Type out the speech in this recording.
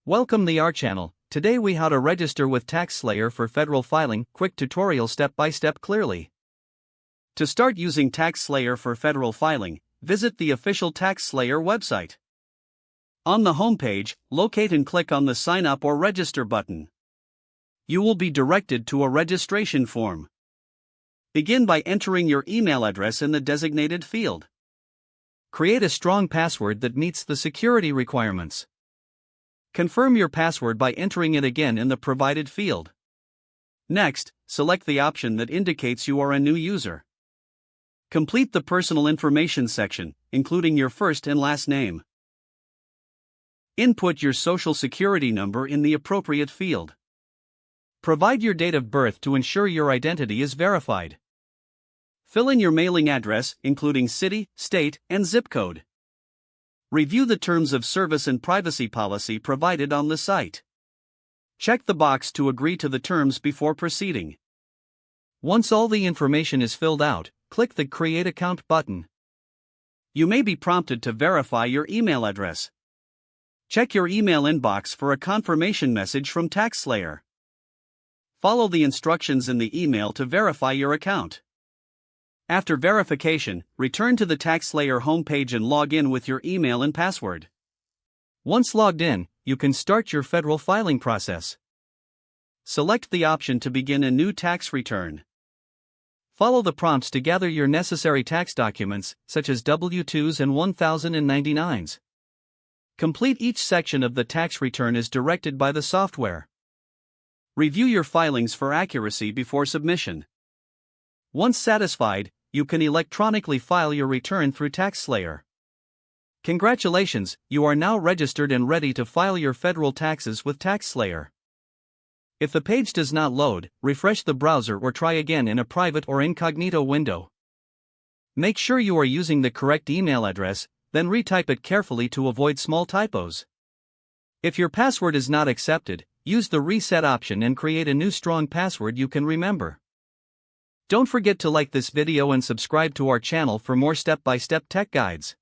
Welcome to our channel. Today we how to register with TaxSlayer for federal filing. Quick tutorial step by step clearly. To start using TaxSlayer for federal filing, visit the official TaxSlayer website. On the homepage, locate and click on the Sign Up or Register button. You will be directed to a registration form. Begin by entering your email address in the designated field. Create a strong password that meets the security requirements. Confirm your password by entering it again in the provided field. Next, select the option that indicates you are a new user. Complete the personal information section, including your first and last name. Input your social security number in the appropriate field. Provide your date of birth to ensure your identity is verified. Fill in your mailing address, including city, state, and zip code. Review the terms of service and privacy policy provided on the site. Check the box to agree to the terms before proceeding. Once all the information is filled out, click the Create Account button. You may be prompted to verify your email address. Check your email inbox for a confirmation message from TaxSlayer. Follow the instructions in the email to verify your account. After verification, return to the TaxSlayer homepage and log in with your email and password. Once logged in, you can start your federal filing process. Select the option to begin a new tax return. Follow the prompts to gather your necessary tax documents, such as W-2s and 1099s. Complete each section of the tax return as directed by the software. Review your filings for accuracy before submission. Once satisfied, you can electronically file your return through TaxSlayer. Congratulations, you are now registered and ready to file your federal taxes with TaxSlayer. If the page does not load, refresh the browser or try again in a private or incognito window. Make sure you are using the correct email address, then retype it carefully to avoid small typos. If your password is not accepted, use the reset option and create a new strong password you can remember. Don't forget to like this video and subscribe to our channel for more step-by-step tech guides.